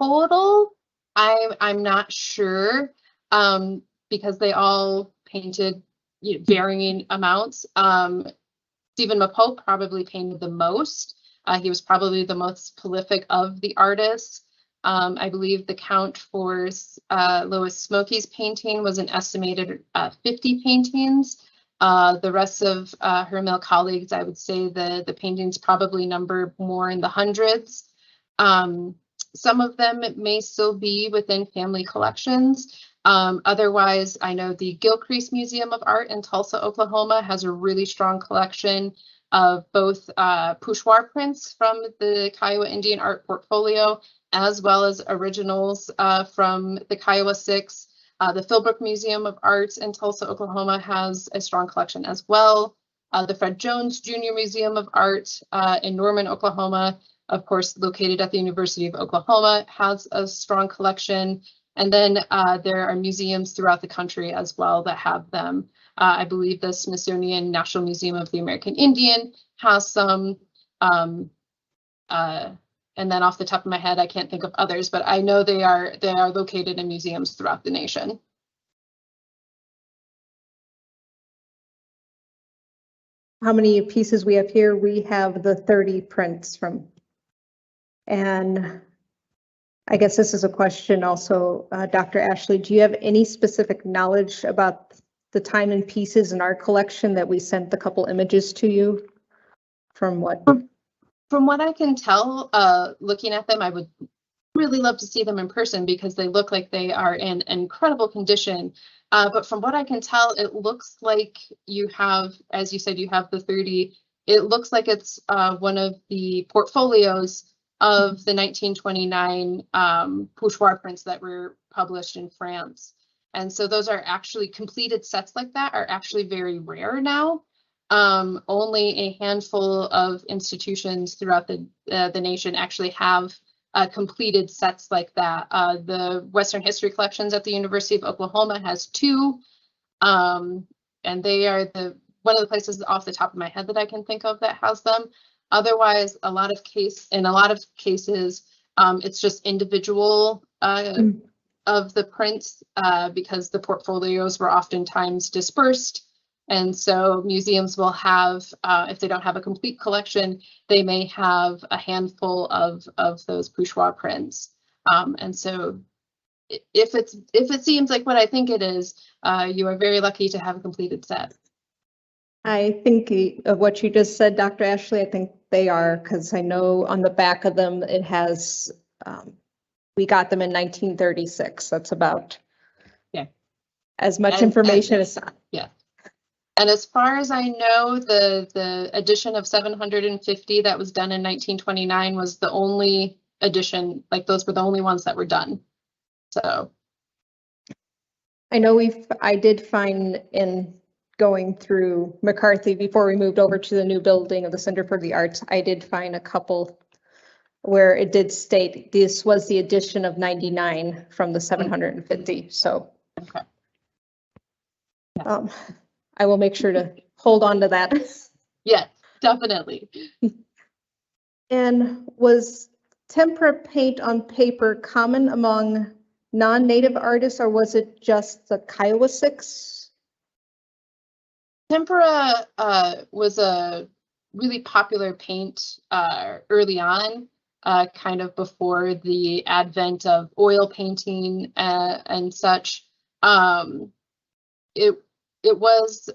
Total, I'm not sure, because they all painted varying amounts. Stephen McPope probably painted the most. He was probably the most prolific of the artists. I believe the count for Lois Smokey's painting was an estimated 50 paintings. The rest of her male colleagues, I would say the paintings probably number more in the hundreds. Some of them may still be within family collections. Otherwise, I know the Gilcrease Museum of Art in Tulsa, Oklahoma has a really strong collection of both poussoir prints from the Kiowa Indian art portfolio, as well as originals from the Kiowa Six. The Philbrook Museum of Art in Tulsa, Oklahoma has a strong collection as well. The Fred Jones Jr. Museum of Art in Norman, Oklahoma, of course, located at the University of Oklahoma, has a strong collection. And then there are museums throughout the country as well that have them. I believe the Smithsonian National Museum of the American Indian has some. And then off the top of my head, I can't think of others, but I know they are located in museums throughout the nation. How many pieces we have here? We have the 30 prints from. And I guess this is a question also, Dr. Ashley, do you have any specific knowledge about the time and pieces in our collection that we sent a couple images to you? From what? From what I can tell, looking at them, I would really love to see them in person because they look like they are in incredible condition. But from what I can tell, it looks like you have, as you said, you have the 30. It looks like it's one of the portfolios of the 1929 poussoir prints that were published in France. And so those are actually completed sets like that are actually very rare now. Only a handful of institutions throughout the nation actually have completed sets like that. The Western History Collections at the University of Oklahoma has 2, and they are one of the places off the top of my head that I can think of that has them. Otherwise, in a lot of cases, it's just individual of the prints because the portfolios were oftentimes dispersed. And so museums will have, if they don't have a complete collection, they may have a handful of those poussoir prints. And so if it seems like what I think it is, you are very lucky to have a completed set. I think of what you just said, Dr. Ashley, I think they are, because I know on the back of them, it has, we got them in 1936. That's about as much information as. Yeah. And as far as I know, the edition of 750 that was done in 1929 was the only edition, like those were the only ones that were done. So. I know I did find in going through McCarthy before we moved over to the new building of the Center for the Arts, I did find a couple where it did state this was the edition of 99 from the 750. So. Okay. I will make sure to hold on to that. Yes, definitely. And was tempera paint on paper common among non-native artists, or was it just the Kiowa Six? Tempera was a really popular paint early on, kind of before the advent of oil painting and such. It was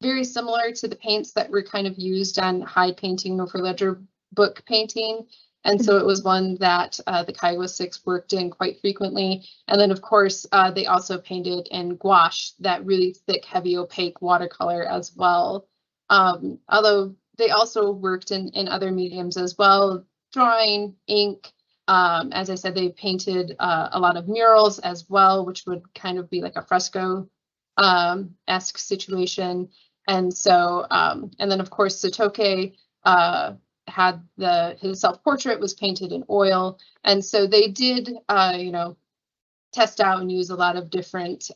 very similar to the paints that were kind of used on hide painting or for ledger book painting. And so it was one that the Kiowa Six worked in quite frequently. And then, of course, they also painted in gouache, that really thick, heavy, opaque watercolor as well. Although they also worked in other mediums as well, drawing, ink. As I said, they painted a lot of murals as well, which would kind of be like a fresco-esque situation. And so, and then of course, Sotoke had his self-portrait was painted in oil. And so they did, you know, test out and use a lot of different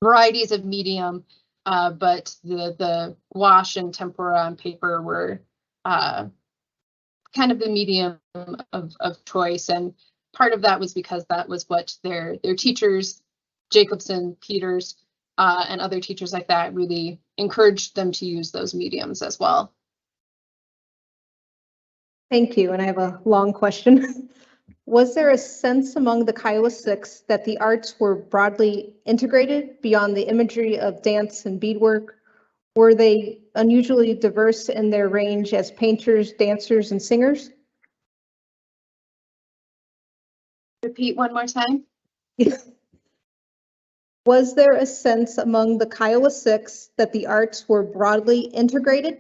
varieties of medium, but the gouache and tempera on paper were kind of the medium of choice. And part of that was because that was what their teachers, Jacobson, Peters, and other teachers like that really encouraged them to use those mediums as well. Thank you. And I have a long question. Was there a sense among the Kiowa Six that the arts were broadly integrated beyond the imagery of dance and beadwork? Were they unusually diverse in their range as painters, dancers, and singers? Repeat one more time. Was there a sense among the Kiowa Six that the arts were broadly integrated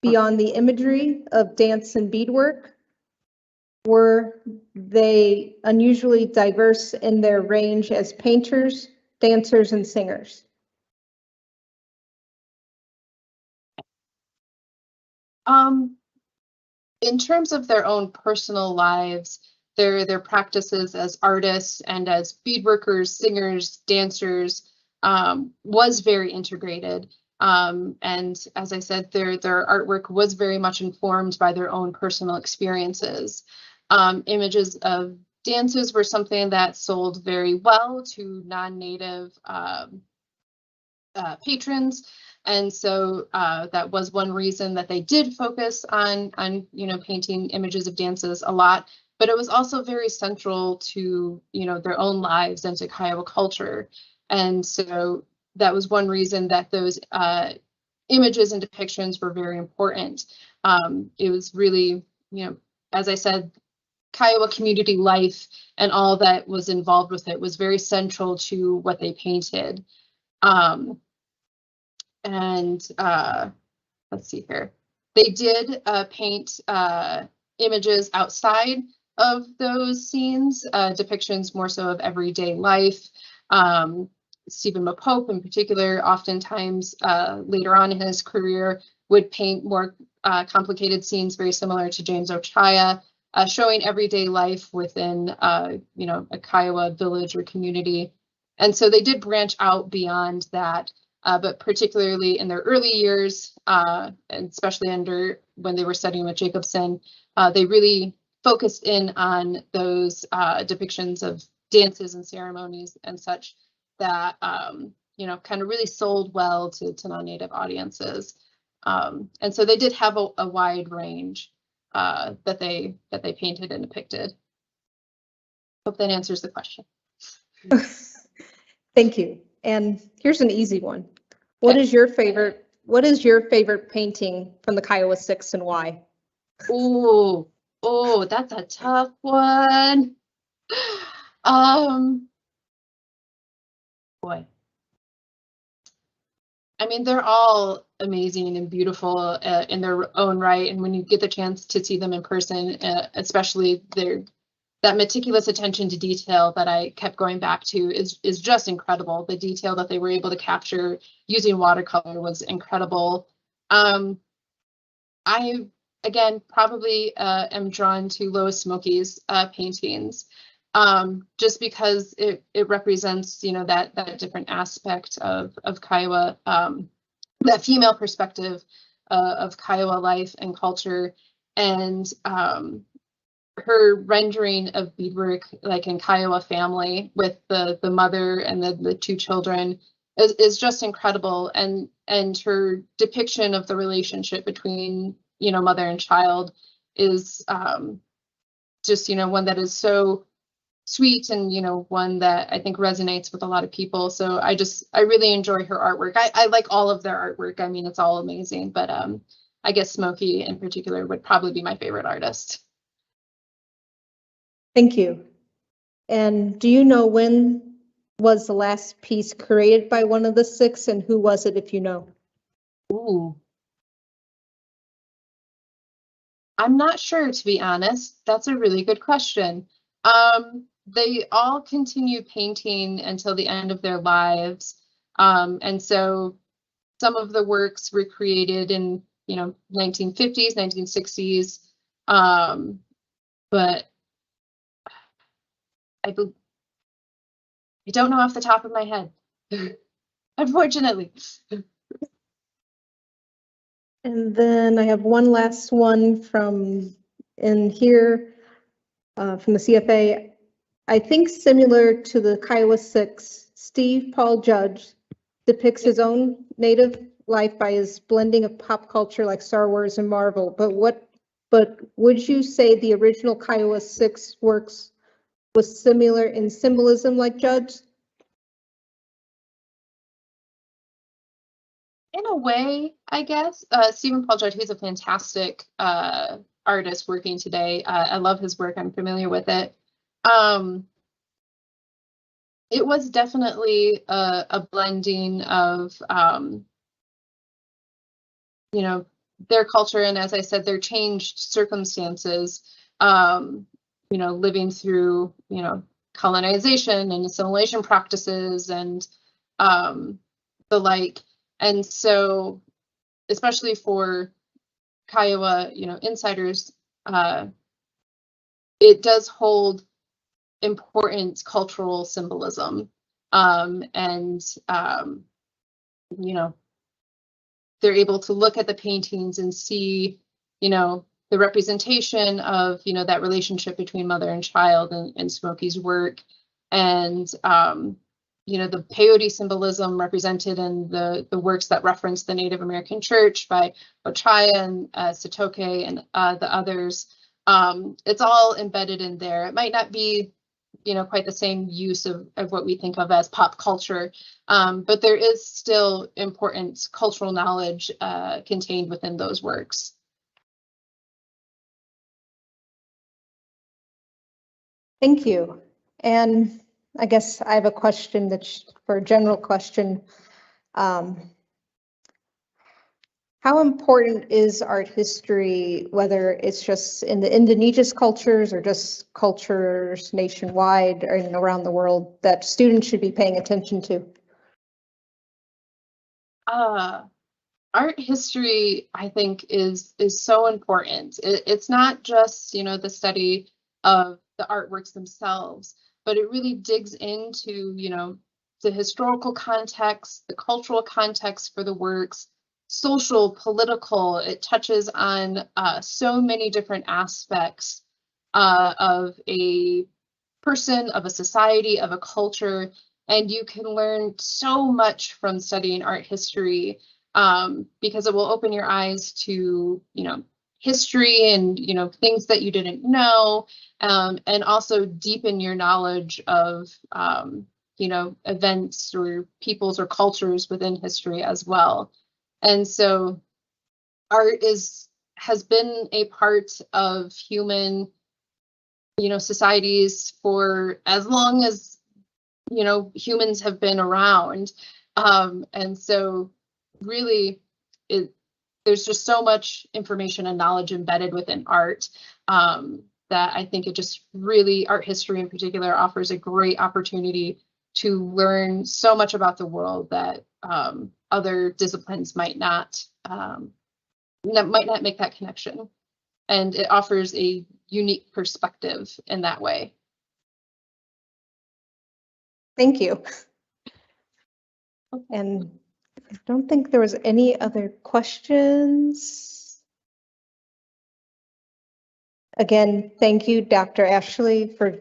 beyond the imagery of dance and beadwork? Were they unusually diverse in their range as painters, dancers, and singers? In terms of their own personal lives, their practices as artists and as beadworkers, singers, dancers was very integrated. And as I said, their artwork was very much informed by their own personal experiences. Images of dances were something that sold very well to non-native patrons. And so that was one reason that they did focus on you know, painting images of dances a lot, but it was also very central to, you know, their own lives and to Kiowa culture. And so that was one reason that those images and depictions were very important. It was really, you know, as I said, Kiowa community life and all that was involved with it was very central to what they painted. And let's see here. They did paint images outside of those scenes, depictions more so of everyday life. Stephen Pope in particular, oftentimes later on in his career, would paint more complicated scenes very similar to James Ochaya, showing everyday life within you know, a Kiowa village or community. And so they did branch out beyond that. But particularly in their early years, and especially when they were studying with Jacobson, they really focused in on those depictions of dances and ceremonies and such that, you know, kind of really sold well to non-native audiences. And so they did have a wide range that they painted and depicted. Hope that answers the question. Thank you. And here's an easy one. What is your favorite painting from the Kiowa Six and why? Oh, that's a tough one. Boy. I mean, they're all amazing and beautiful in their own right. And when you get the chance to see them in person, especially that meticulous attention to detail that I kept going back to is just incredible. The detail that they were able to capture using watercolor was incredible. I, again, probably am drawn to Lois Smokey's paintings, just because it represents, you know, that different aspect of Kiowa, that female perspective of Kiowa life and culture. And her rendering of beadwork, like in Kiowa family, with the mother and the two children, is just incredible. And her depiction of the relationship between, you know, mother and child is just, you know, one that is so sweet and, one that I think resonates with a lot of people. So I really enjoy her artwork. I like all of their artwork. I mean, it's all amazing, but I guess Smokey in particular would probably be my favorite artist. Thank you. And do you know when was the last piece created by one of the six, and who was it, if you know? Ooh. I'm not sure, to be honest. That's a really good question. They all continue painting until the end of their lives. And so some of the works were created in, 1950s, 1960s. But I don't know off the top of my head, unfortunately. And then I have one last one from in here from the CFA. I think similar to the Kiowa Six, Steve Paul Judge depicts his own native life by his blending of pop culture like Star Wars and Marvel. But would you say the original Kiowa Six works was similar in symbolism like Judge? In a way, I guess. Stephen Paul Judge, he's a fantastic artist working today. I love his work. I'm familiar with it. It was definitely a blending of, their culture and, as I said, their changed circumstances, living through, colonization and assimilation practices and the like. And so, especially for Kiowa, insiders, it does hold important cultural symbolism. They're able to look at the paintings and see, the representation of, that relationship between mother and child and Smokey's work. And, the peyote symbolism represented in the works that reference the Native American church by Ochaya and Sitoke and the others. It's all embedded in there. It might not be, quite the same use of what we think of as pop culture, but there is still important cultural knowledge contained within those works. Thank you. And I guess I have a question that's for a general question. How important is art history, whether it's just in the indigenous cultures or just cultures nationwide or around the world, that students should be paying attention to? Art history, I think, is so important. It's not just, the study of the artworks themselves, but it really digs into, the historical context, the cultural context for the works, social, political. It touches on so many different aspects of a person, of a society, of a culture, and you can learn so much from studying art history, because it will open your eyes to, history and, things that you didn't know, and also deepen your knowledge of, events or peoples or cultures within history as well. And so art has been a part of human, societies for as long as, humans have been around. And so really, there's just so much information and knowledge embedded within art, that I think it just really, art history in particular, offers a great opportunity to learn so much about the world that other disciplines might not make that connection. And it offers a unique perspective in that way. Thank you. And I don't think there was any other questions. Again, thank you, Dr. Ashlea, for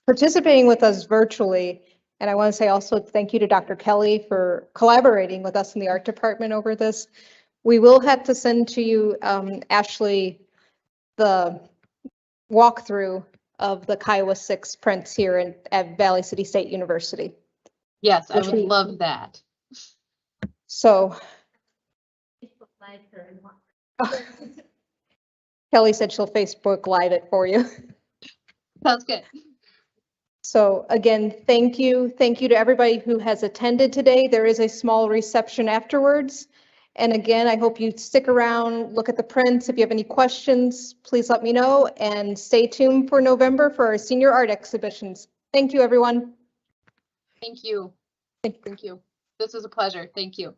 participating with us virtually. And I want to say also thank you to Dr. Kelly for collaborating with us in the art department over this. We will have to send to you, Ashlea, the walkthrough of the Kiowa Six prints here at Valley City State University. Yes, I Which would we- love that. So Kelly said she'll Facebook Live it for you. Sounds good. So again, thank you. Thank you to everybody who has attended today. There is a small reception afterwards. And again, I hope you stick around, look at the prints. If you have any questions, please let me know, and stay tuned for November for our senior art exhibitions. Thank you, everyone. Thank you. Thank you. This was a pleasure. Thank you.